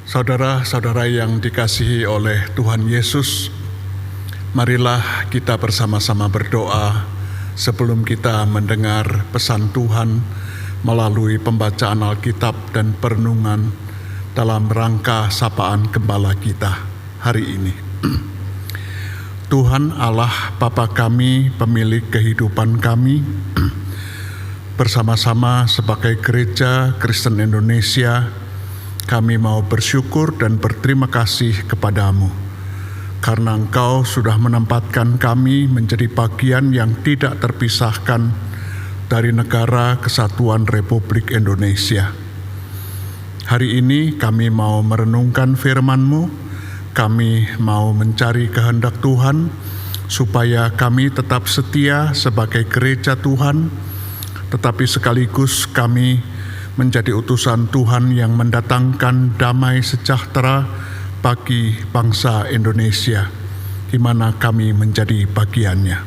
Saudara-saudara yang dikasihi oleh Tuhan Yesus, marilah kita bersama-sama berdoa sebelum kita mendengar pesan Tuhan melalui pembacaan Alkitab dan perenungan dalam rangka sapaan gembala kita hari ini. Tuhan Allah Bapa kami, pemilik kehidupan kami, bersama-sama sebagai Gereja Kristen Indonesia, kami mau bersyukur dan berterima kasih kepadamu karena Engkau sudah menempatkan kami menjadi bagian yang tidak terpisahkan dari Negara Kesatuan Republik Indonesia. Hari ini kami mau merenungkan firman-Mu, kami mau mencari kehendak Tuhan supaya kami tetap setia sebagai gereja Tuhan, tetapi sekaligus kami menjadi utusan Tuhan yang mendatangkan damai sejahtera bagi bangsa Indonesia, di mana kami menjadi bagiannya.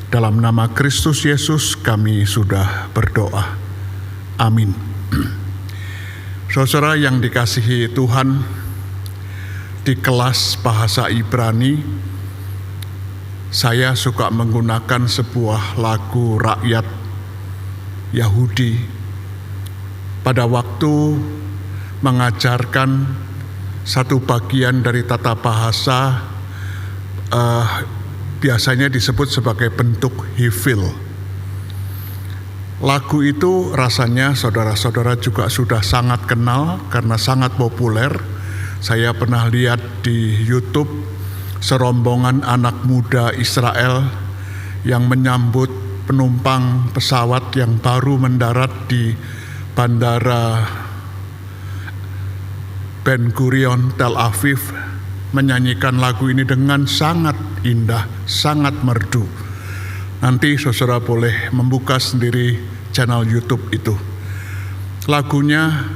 Dalam nama Kristus Yesus kami sudah berdoa. Amin. Saudara yang dikasihi Tuhan, di kelas bahasa Ibrani, saya suka menggunakan sebuah lagu rakyat Yahudi pada waktu mengajarkan satu bagian dari tata bahasa, biasanya disebut sebagai bentuk hifil. Lagu itu rasanya saudara-saudara juga sudah sangat kenal karena sangat populer. Saya pernah lihat di YouTube serombongan anak muda Israel yang menyambut penumpang pesawat yang baru mendarat di Bandara Ben Gurion, Tel Aviv, menyanyikan lagu ini dengan sangat indah, sangat merdu. Nanti saudara boleh membuka sendiri channel YouTube itu. Lagunya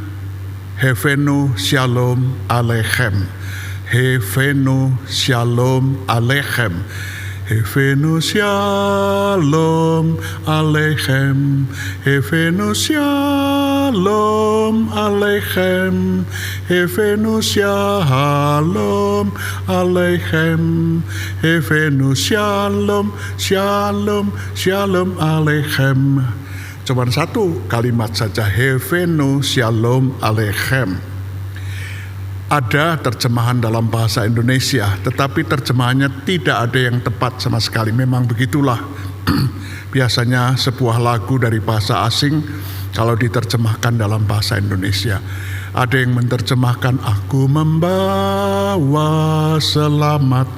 Hevenu Shalom Aleichem, Hevenu Shalom Aleichem, Hevenu Shalom Aleichem, Hevenu Shalom Aleichem, Hevenu Shalom Aleichem, Hevenu Shalom, Shalom, Shalom Aleichem. Cuma satu kalimat saja, Hevenu Shalom Aleichem. Ada terjemahan dalam bahasa Indonesia, tetapi terjemahannya tidak ada yang tepat sama sekali. Memang begitulah biasanya sebuah lagu dari bahasa asing kalau diterjemahkan dalam bahasa Indonesia. Ada yang menerjemahkan aku membawa selamat.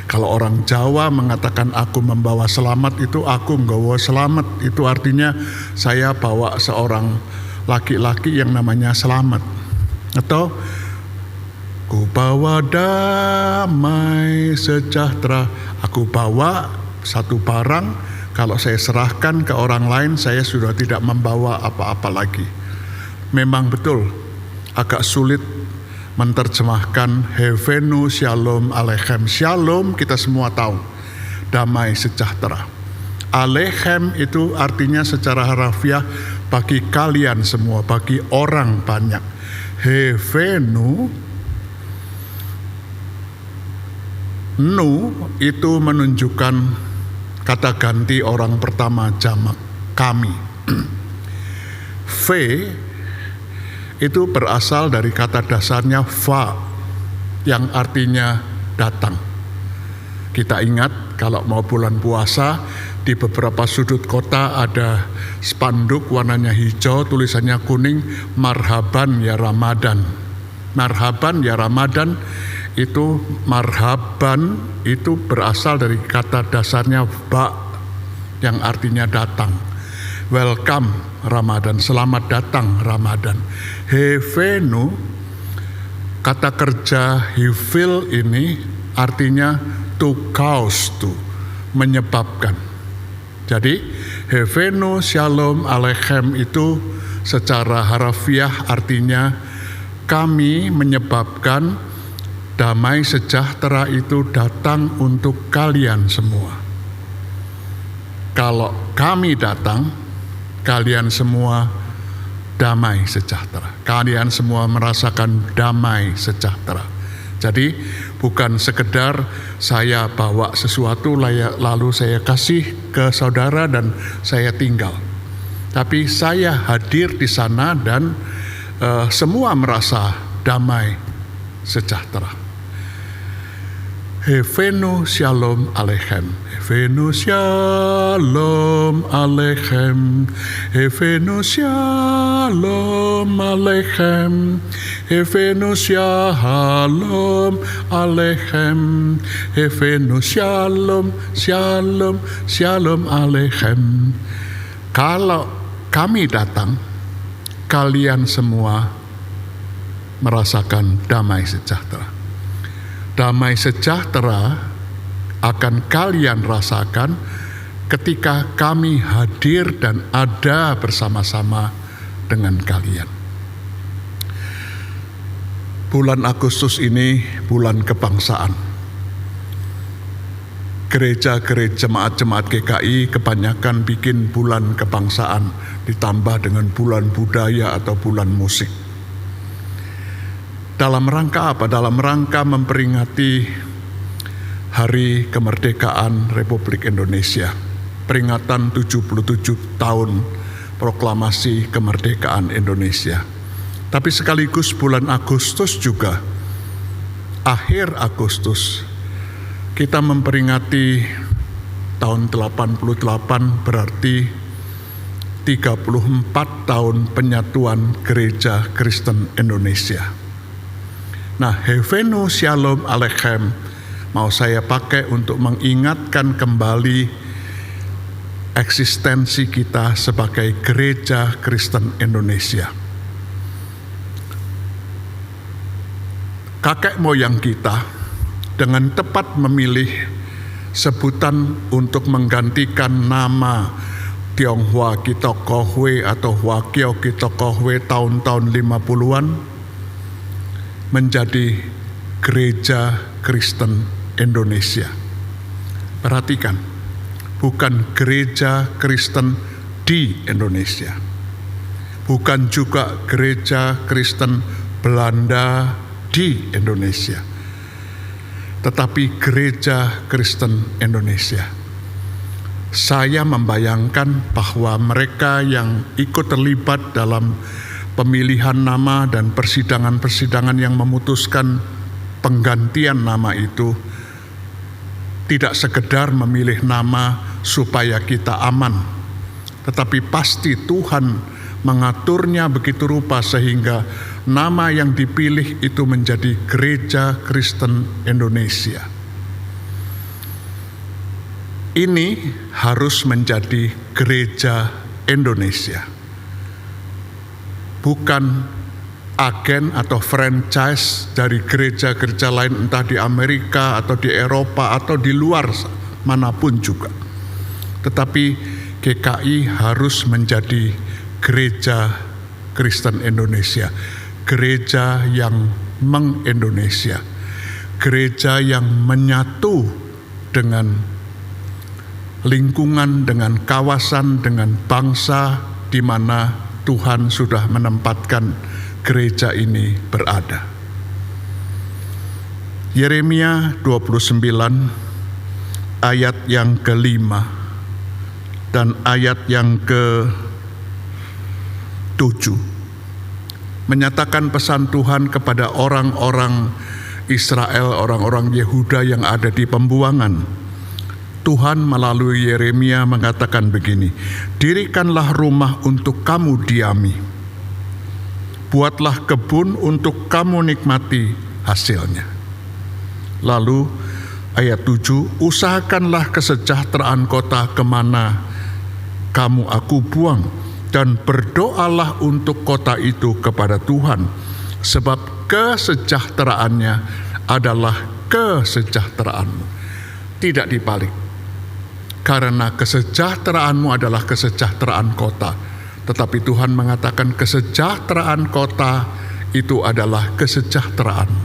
Kalau orang Jawa mengatakan aku membawa selamat, itu aku nggawa selamat. Itu artinya saya bawa seorang laki-laki yang namanya Selamat. Atau aku bawa damai sejahtera. Aku bawa satu barang, kalau saya serahkan ke orang lain, saya sudah tidak membawa apa-apa lagi. Memang betul, agak sulit menerjemahkan Hevenu Shalom Aleichem. Shalom kita semua tahu, damai sejahtera. Aleichem itu artinya secara harafiah bagi kalian semua, bagi orang banyak. Hevenu, Nu itu menunjukkan kata ganti orang pertama jamak, kami. V itu berasal dari kata dasarnya va, yang artinya datang. Kita ingat kalau mau bulan puasa, di beberapa sudut kota ada spanduk warnanya hijau, tulisannya kuning, marhaban ya Ramadan. Marhaban ya Ramadan. Itu marhaban itu berasal dari kata dasarnya ba, yang artinya datang. Welcome Ramadan, selamat datang Ramadan. Hevenu, kata kerja hifil ini artinya to cause, to menyebabkan. Jadi Hevenu Shalom Aleichem itu secara harafiah artinya kami menyebabkan damai sejahtera itu datang untuk kalian semua. Kalau kami datang, kalian semua damai sejahtera. Kalian semua merasakan damai sejahtera. Jadi bukan sekedar saya bawa sesuatu lalu saya kasih ke saudara dan saya tinggal. Tapi saya hadir di sana dan semua merasa damai sejahtera. Hevenu shalom aleichem. Hevenu shalom aleichem. Hevenu shalom aleichem. Hevenu shalom aleichem. Hevenu shalom, shalom, shalom aleichem. Kalau kami datang, kalian semua merasakan damai sejahtera. Damai sejahtera akan kalian rasakan ketika kami hadir dan ada bersama-sama dengan kalian. Bulan Agustus ini bulan kebangsaan. Gereja-gereja jemaat-jemaat GKI kebanyakan bikin bulan kebangsaan ditambah dengan bulan budaya atau bulan musik. Dalam rangka apa? Dalam rangka memperingati Hari Kemerdekaan Republik Indonesia. Peringatan 77 tahun proklamasi kemerdekaan Indonesia. Tapi sekaligus bulan Agustus juga, akhir Agustus, kita memperingati tahun 88 berarti 34 tahun penyatuan Gereja Kristen Indonesia. Nah, Hevenu shalom aleichem mau saya pakai untuk mengingatkan kembali eksistensi kita sebagai Gereja Kristen Indonesia. Kakek moyang kita dengan tepat memilih sebutan untuk menggantikan nama Tionghoa Kitokohwe atau Wakio Kitokohwe tahun-tahun 50-an menjadi Gereja Kristen Indonesia. Perhatikan, bukan Gereja Kristen di Indonesia, bukan juga Gereja Kristen Belanda di Indonesia, tetapi Gereja Kristen Indonesia. Saya membayangkan bahwa mereka yang ikut terlibat dalam pemilihan nama dan persidangan-persidangan yang memutuskan penggantian nama itu tidak sekedar memilih nama supaya kita aman, tetapi pasti Tuhan mengaturnya begitu rupa sehingga nama yang dipilih itu menjadi Gereja Kristen Indonesia. Ini harus menjadi Gereja Indonesia, bukan agen atau franchise dari gereja-gereja lain entah di Amerika atau di Eropa atau di luar manapun juga. Tetapi GKI harus menjadi Gereja Kristen Indonesia, gereja yang meng-Indonesia, gereja yang menyatu dengan lingkungan, dengan kawasan, dengan bangsa di mana Tuhan sudah menempatkan gereja ini berada. Yeremia 29 ayat yang ke-5 dan ayat yang ke-7 menyatakan pesan Tuhan kepada orang-orang Israel, orang-orang Yehuda yang ada di pembuangan. Tuhan melalui Yeremia mengatakan begini, dirikanlah rumah untuk kamu diami, buatlah kebun untuk kamu nikmati hasilnya. Lalu ayat 7, usahakanlah kesejahteraan kota kemana kamu aku buang, dan berdoalah untuk kota itu kepada Tuhan, sebab kesejahteraannya adalah kesejahteraanmu. Tidak dibalik. Karena kesejahteraanmu adalah kesejahteraan kota. Tetapi Tuhan mengatakan kesejahteraan kota itu adalah kesejahteraanmu.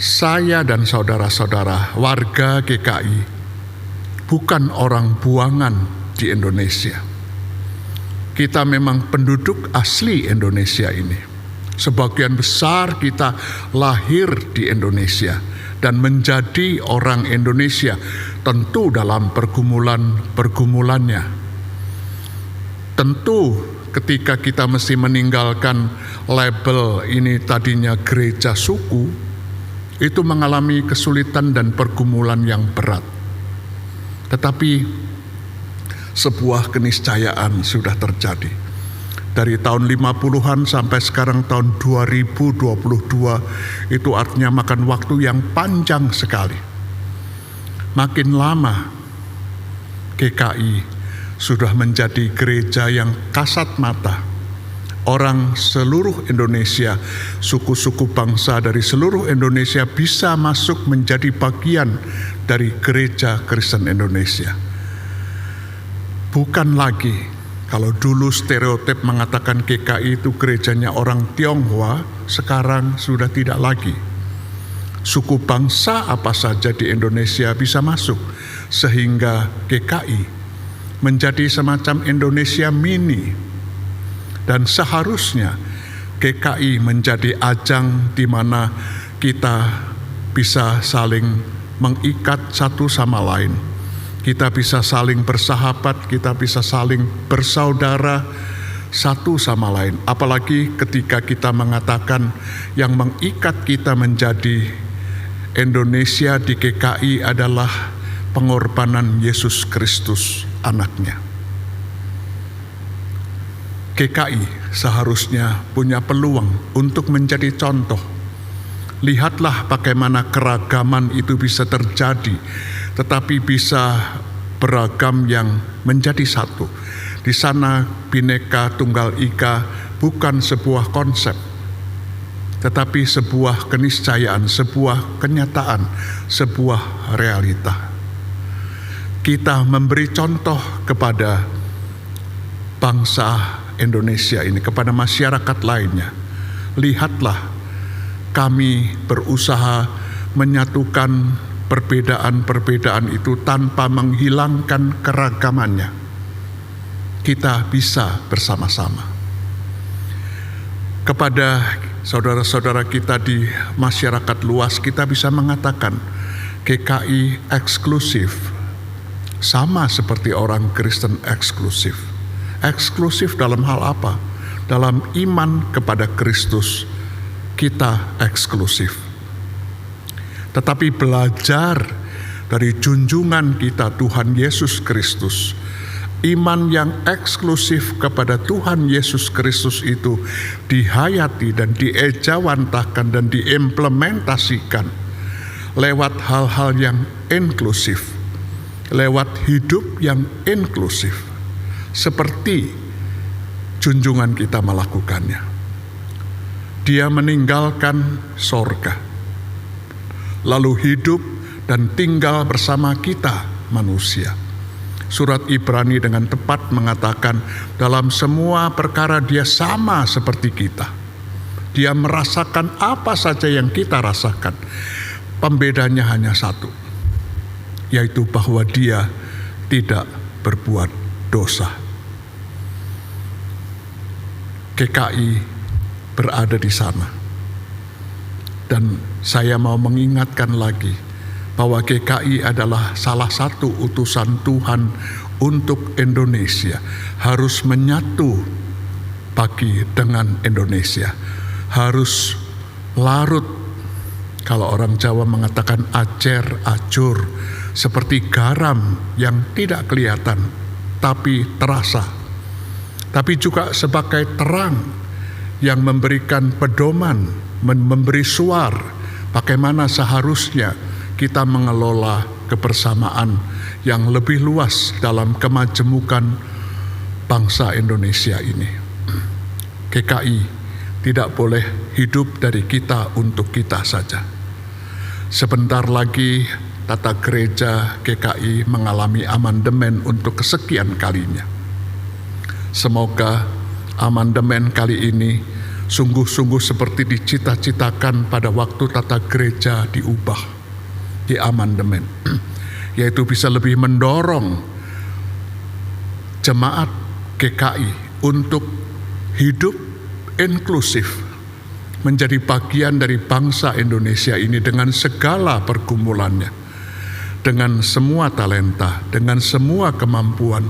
Saya dan saudara-saudara warga GKI bukan orang buangan di Indonesia. Kita memang penduduk asli Indonesia ini. Sebagian besar kita lahir di Indonesia dan menjadi orang Indonesia, tentu dalam pergumulannya. Tentu ketika kita mesti meninggalkan label ini tadinya gereja suku, itu mengalami kesulitan dan pergumulan yang berat. Tetapi sebuah keniscayaan sudah terjadi. Dari tahun 50-an sampai sekarang tahun 2022, itu artinya makan waktu yang panjang sekali. Makin lama GKI sudah menjadi gereja yang kasat mata. Orang seluruh Indonesia, suku-suku bangsa dari seluruh Indonesia bisa masuk menjadi bagian dari gereja Kristen Indonesia. Bukan lagi, kalau dulu stereotip mengatakan GKI itu gerejanya orang Tionghoa, sekarang sudah tidak lagi. Suku bangsa apa saja di Indonesia bisa masuk, sehingga GKI menjadi semacam Indonesia mini. Dan seharusnya GKI menjadi ajang di mana kita bisa saling mengikat satu sama lain. Kita bisa saling bersahabat, kita bisa saling bersaudara satu sama lain. Apalagi ketika kita mengatakan yang mengikat kita menjadi Indonesia di GKI adalah pengorbanan Yesus Kristus, anaknya. GKI seharusnya punya peluang untuk menjadi contoh. Lihatlah bagaimana keragaman itu bisa terjadi, tetapi bisa beragam yang menjadi satu. Di sana Bhinneka Tunggal Ika bukan sebuah konsep, tetapi sebuah keniscayaan, sebuah kenyataan, sebuah realita. Kita memberi contoh kepada bangsa Indonesia ini, kepada masyarakat lainnya. Lihatlah, kami berusaha menyatukan perbedaan-perbedaan itu tanpa menghilangkan keragamannya. Kita bisa bersama-sama. Kepada saudara-saudara kita di masyarakat luas, kita bisa mengatakan GKI eksklusif, sama seperti orang Kristen eksklusif. Eksklusif dalam hal apa? Dalam iman kepada Kristus, kita eksklusif. Tetapi belajar dari junjungan kita Tuhan Yesus Kristus, iman yang eksklusif kepada Tuhan Yesus Kristus itu dihayati dan diejawantahkan dan diimplementasikan lewat hal-hal yang inklusif, lewat hidup yang inklusif, seperti junjungan kita melakukannya. Dia meninggalkan sorga, lalu hidup dan tinggal bersama kita manusia. Surat Ibrani dengan tepat mengatakan dalam semua perkara dia sama seperti kita. Dia merasakan apa saja yang kita rasakan. Pembedanya hanya satu, yaitu bahwa dia tidak berbuat dosa. GKI berada di sana. Dan saya mau mengingatkan lagi bahwa GKI adalah salah satu utusan Tuhan untuk Indonesia. Harus menyatu bagi dengan Indonesia. Harus larut, kalau orang Jawa mengatakan acer, acur, seperti garam yang tidak kelihatan tapi terasa. Tapi juga sebagai terang yang memberikan pedoman, memberi suar bagaimana seharusnya kita mengelola kebersamaan yang lebih luas dalam kemajemukan bangsa Indonesia ini. GKI tidak boleh hidup dari kita untuk kita saja. Sebentar lagi tata gereja GKI mengalami amandemen untuk kesekian kalinya. Semoga amandemen kali ini sungguh-sungguh seperti dicita-citakan pada waktu tata gereja diubah, di amandemen, yaitu bisa lebih mendorong jemaat GKI untuk hidup inklusif, menjadi bagian dari bangsa Indonesia ini dengan segala pergumulannya, dengan semua talenta, dengan semua kemampuan,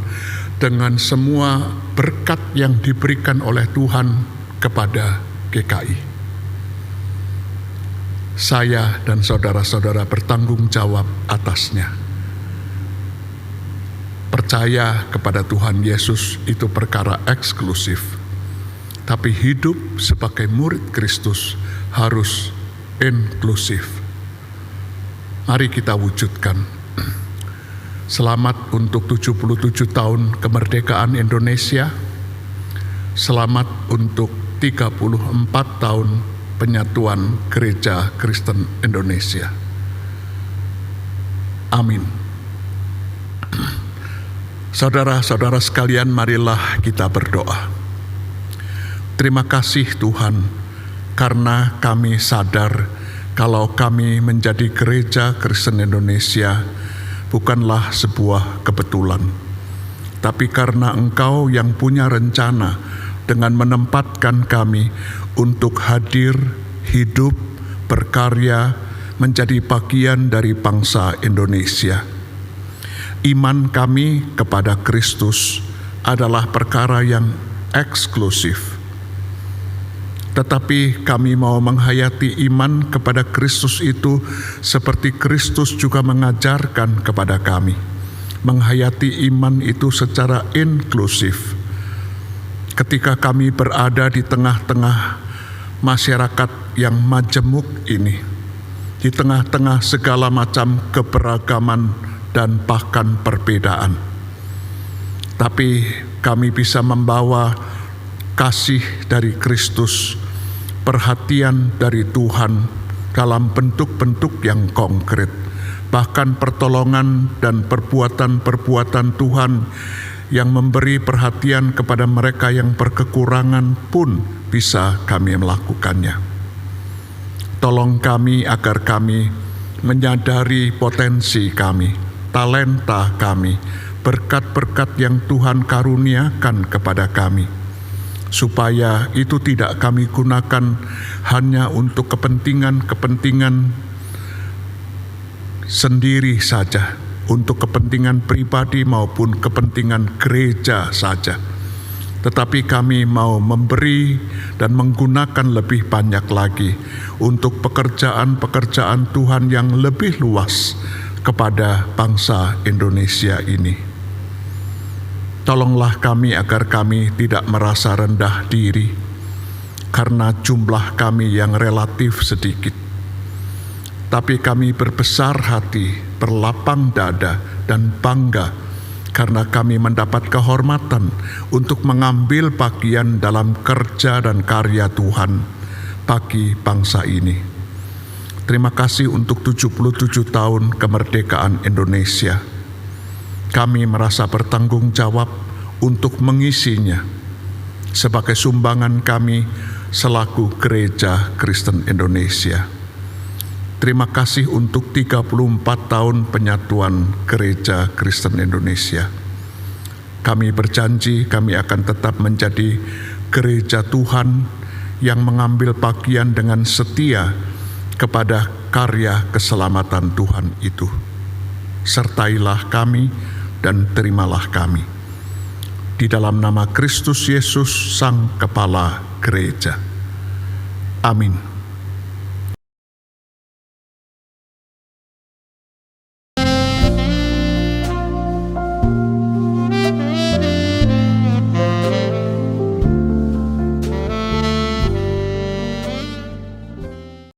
dengan semua berkat yang diberikan oleh Tuhan kepada GKI. Saya dan saudara-saudara bertanggung jawab atasnya. Percaya kepada Tuhan Yesus itu perkara eksklusif, tapi hidup sebagai murid Kristus harus inklusif. Mari kita wujudkan. Selamat untuk 77 tahun kemerdekaan Indonesia. Selamat untuk 34 tahun penyatuan Gereja Kristen Indonesia. Amin. Saudara-saudara sekalian, marilah kita berdoa. Terima kasih Tuhan, karena kami sadar kalau kami menjadi Gereja Kristen Indonesia bukanlah sebuah kebetulan, tapi karena Engkau yang punya rencana dengan menempatkan kami untuk hadir, hidup, berkarya, menjadi bagian dari bangsa Indonesia. Iman kami kepada Kristus adalah perkara yang eksklusif. Tetapi kami mau menghayati iman kepada Kristus itu seperti Kristus juga mengajarkan kepada kami. Menghayati iman itu secara inklusif. Ketika kami berada di tengah-tengah masyarakat yang majemuk ini, di tengah-tengah segala macam keberagaman dan bahkan perbedaan, tapi kami bisa membawa kasih dari Kristus, perhatian dari Tuhan dalam bentuk-bentuk yang konkret, bahkan pertolongan dan perbuatan-perbuatan Tuhan yang memberi perhatian kepada mereka yang berkekurangan pun bisa kami melakukannya. Tolong kami agar kami menyadari potensi kami, talenta kami, berkat-berkat yang Tuhan karuniakan kepada kami, supaya itu tidak kami gunakan hanya untuk kepentingan-kepentingan sendiri saja, untuk kepentingan pribadi maupun kepentingan gereja saja, tetapi kami mau memberi dan menggunakan lebih banyak lagi untuk pekerjaan-pekerjaan Tuhan yang lebih luas kepada bangsa Indonesia ini. Tolonglah kami agar kami tidak merasa rendah diri karena jumlah kami yang relatif sedikit, tapi kami berbesar hati, berlapang dada dan bangga karena kami mendapat kehormatan untuk mengambil bagian dalam kerja dan karya Tuhan bagi bangsa ini. Terima kasih untuk 77 tahun kemerdekaan Indonesia. Kami merasa bertanggung jawab untuk mengisinya sebagai sumbangan kami selaku Gereja Kristen Indonesia. Terima kasih untuk 34 tahun penyatuan Gereja Kristen Indonesia. Kami berjanji kami akan tetap menjadi gereja Tuhan yang mengambil bagian dengan setia kepada karya keselamatan Tuhan itu. Sertailah kami dan terimalah kami. Di dalam nama Kristus Yesus, Sang Kepala Gereja. Amin.